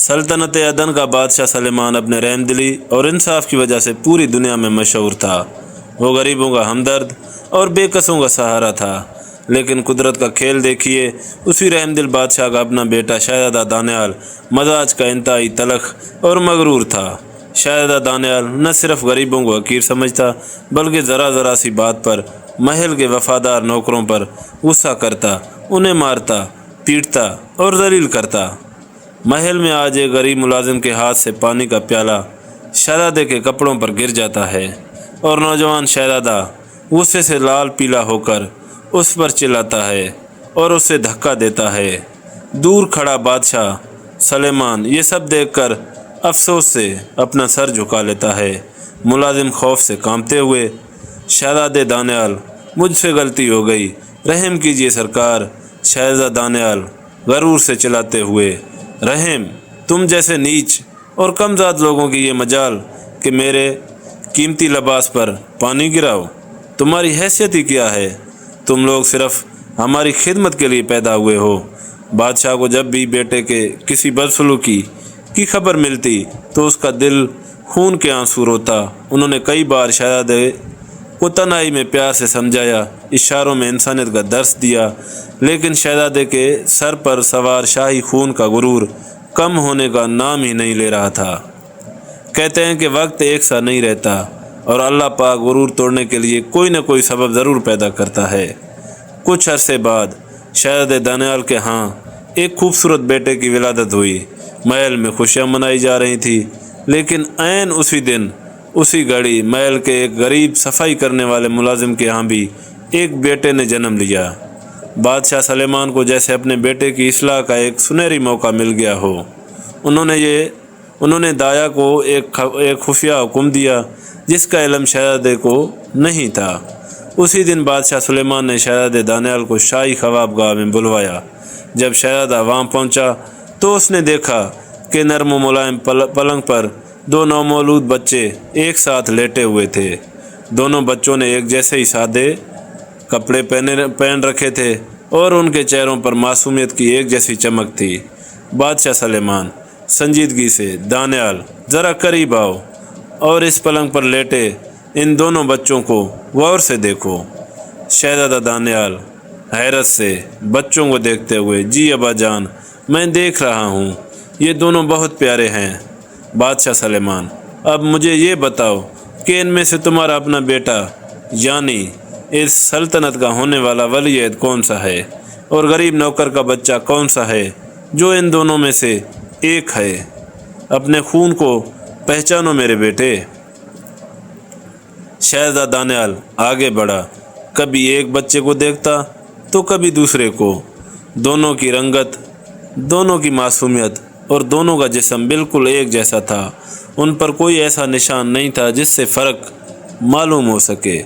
سلطنت عدن کا بادشاہ سلیمان اپنے رحم دلی اور انصاف کی وجہ سے پوری دنیا میں مشہور تھا۔ وہ غریبوں کا ہمدرد اور بے کسوں کا سہارا تھا، لیکن قدرت کا کھیل دیکھیے، اسی رحم دل بادشاہ کا اپنا بیٹا شہزادہ دانیال مزاج کا انتہائی تلخ اور مغرور تھا۔ شہزادہ دانیال نہ صرف غریبوں کو حقیر سمجھتا، بلکہ ذرا ذرا سی بات پر محل کے وفادار نوکروں پر غصہ کرتا، انہیں مارتا، پیٹتا اور ذلیل کرتا۔ محل میں آج ایک غریب ملازم کے ہاتھ سے پانی کا پیالہ شہزادے کے کپڑوں پر گر جاتا ہے اور نوجوان شہزادہ غصے سے لال پیلا ہو کر اس پر چلاتا ہے اور اسے دھکا دیتا ہے۔ دور کھڑا بادشاہ سلیمان یہ سب دیکھ کر افسوس سے اپنا سر جھکا لیتا ہے۔ ملازم خوف سے کانپتے ہوئے، شہزادے دانیال، مجھ سے غلطی ہو گئی، رحم کیجیے سرکار۔ شہزادہ دانیال غرور سے چلاتے ہوئے، رحم؟ تم جیسے نیچ اور کم ذات لوگوں کی یہ مجال کہ میرے قیمتی لباس پر پانی گراؤ؟ تمہاری حیثیت ہی کیا ہے؟ تم لوگ صرف ہماری خدمت کے لیے پیدا ہوئے ہو۔ بادشاہ کو جب بھی بیٹے کے کسی بدسلوکی کی خبر ملتی تو اس کا دل خون کے آنسو روتا۔ انہوں نے کئی بار شہزادے کو تنہائی میں پیار سے سمجھایا، اشاروں میں انسانیت کا درس دیا، لیکن شہزادے کے سر پر سوار شاہی خون کا غرور کم ہونے کا نام ہی نہیں لے رہا تھا۔ کہتے ہیں کہ وقت ایک سا نہیں رہتا اور اللہ پاک غرور توڑنے کے لیے کوئی نہ کوئی سبب ضرور پیدا کرتا ہے۔ کچھ عرصے بعد شہزادے دانیال کے ہاں ایک خوبصورت بیٹے کی ولادت ہوئی۔ محل میں خوشیاں منائی جا رہی تھی، لیکن عین اسی دن اسی گھڑی محل کے ایک غریب صفائی کرنے والے ملازم کے ہاں بھی ایک بیٹے نے جنم لیا۔ بادشاہ سلیمان کو جیسے اپنے بیٹے کی اصلاح کا ایک سنہری موقع مل گیا ہو۔ انہوں نے دایا کو ایک خفیہ حکم دیا جس کا علم شہزادے کو نہیں تھا۔ اسی دن بادشاہ سلیمان نے شہزادے دانیال کو شاہی خوابگاہ میں بلوایا۔ جب شہزادہ وہاں پہنچا تو اس نے دیکھا کہ نرم و ملائم پلنگ پر دو نومولود بچے ایک ساتھ لیٹے ہوئے تھے۔ دونوں بچوں نے ایک جیسے ہی سادے کپڑے پہن رکھے تھے اور ان کے چہروں پر معصومیت کی ایک جیسی چمک تھی۔ بادشاہ سلیمان سنجیدگی سے، دانیال ذرا قریب آؤ اور اس پلنگ پر لیٹے ان دونوں بچوں کو غور سے دیکھو۔ شہزادہ دانیال حیرت سے بچوں کو دیکھتے ہوئے، جی ابا جان، میں دیکھ رہا ہوں، یہ دونوں بہت پیارے ہیں۔ بادشاہ سلیمان، اب مجھے یہ بتاؤ کہ ان میں سے تمہارا اپنا بیٹا یعنی اس سلطنت کا ہونے والا ولی عہد کون سا ہے، اور غریب نوکر کا بچہ کون سا ہے جو ان دونوں میں سے ایک ہے؟ اپنے خون کو پہچانو میرے بیٹے۔ شہزادہ دانیال آگے بڑھا، کبھی ایک بچے کو دیکھتا تو کبھی دوسرے کو۔ دونوں کی رنگت، دونوں کی معصومیت اور دونوں کا جسم بالکل ایک جیسا تھا۔ ان پر کوئی ایسا نشان نہیں تھا جس سے فرق معلوم ہو سکے۔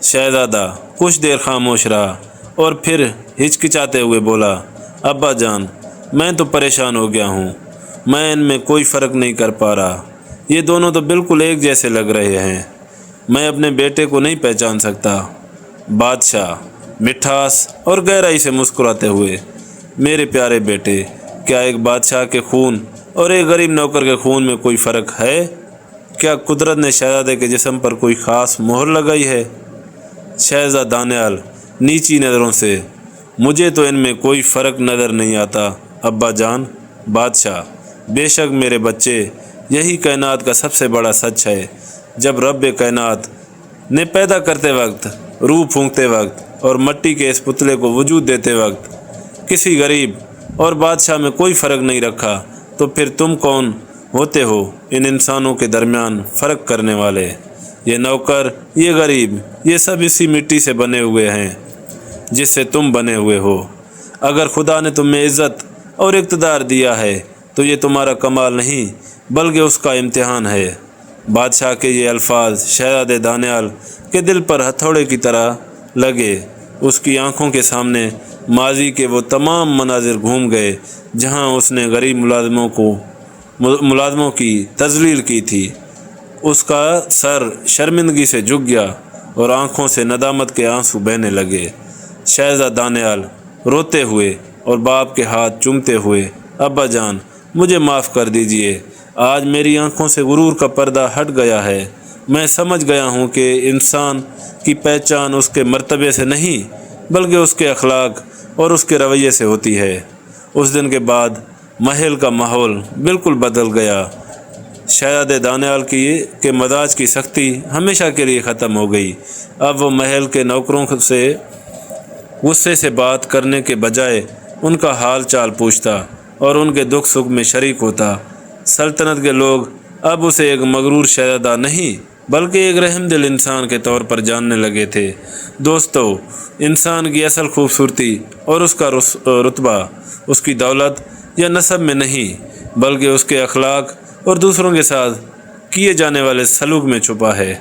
شہزادہ کچھ دیر خاموش رہا اور پھر ہچکچاتے ہوئے بولا، ابا جان، میں تو پریشان ہو گیا ہوں، میں ان میں کوئی فرق نہیں کر پا رہا۔ یہ دونوں تو بالکل ایک جیسے لگ رہے ہیں، میں اپنے بیٹے کو نہیں پہچان سکتا۔ بادشاہ مٹھاس اور گہرائی سے مسکراتے ہوئے، میرے پیارے بیٹے، کیا ایک بادشاہ کے خون اور ایک غریب نوکر کے خون میں کوئی فرق ہے؟ کیا قدرت نے شہزادے کے جسم پر کوئی خاص مہر لگائی ہے؟ شہزادہ دانیال نیچی نظروں سے، مجھے تو ان میں کوئی فرق نظر نہیں آتا ابا جان۔ بادشاہ، بے شک میرے بچے، یہی کائنات کا سب سے بڑا سچ ہے۔ جب رب کائنات نے پیدا کرتے وقت، روح پھونکتے وقت اور مٹی کے اس پتلے کو وجود دیتے وقت کسی غریب اور بادشاہ میں کوئی فرق نہیں رکھا، تو پھر تم کون ہوتے ہو ان انسانوں کے درمیان فرق کرنے والے؟ یہ نوکر، یہ غریب، یہ سب اسی مٹی سے بنے ہوئے ہیں جس سے تم بنے ہوئے ہو۔ اگر خدا نے تم میں عزت اور اقتدار دیا ہے تو یہ تمہارا کمال نہیں بلکہ اس کا امتحان ہے۔ بادشاہ کے یہ الفاظ شہزادے دانیال کے دل پر ہتھوڑے کی طرح لگے۔ اس کی آنکھوں کے سامنے ماضی کے وہ تمام مناظر گھوم گئے جہاں اس نے غریب ملازموں کی تذلیل کی تھی۔ اس کا سر شرمندگی سے جھک گیا اور آنکھوں سے ندامت کے آنسو بہنے لگے۔ شہزادہ دانیال روتے ہوئے اور باپ کے ہاتھ چومتے ہوئے، ابا جان، مجھے معاف کر دیجیے۔ آج میری آنکھوں سے غرور کا پردہ ہٹ گیا ہے۔ میں سمجھ گیا ہوں کہ انسان کی پہچان اس کے مرتبے سے نہیں بلکہ اس کے اخلاق اور اس کے رویے سے ہوتی ہے۔ اس دن کے بعد محل کا ماحول بالکل بدل گیا۔ شاید دانیال کے مزاج کی سختی ہمیشہ کے لیے ختم ہو گئی۔ اب وہ محل کے نوکروں سے غصے سے بات کرنے کے بجائے ان کا حال چال پوچھتا اور ان کے دکھ سکھ میں شریک ہوتا۔ سلطنت کے لوگ اب اسے ایک مغرور شہزادہ نہیں بلکہ ایک رحم دل انسان کے طور پر جاننے لگے تھے۔ دوستو، انسان کی اصل خوبصورتی اور اس کا رتبہ اس کی دولت یا نسب میں نہیں بلکہ اس کے اخلاق اور دوسروں کے ساتھ کیے جانے والے سلوک میں چھپا ہے۔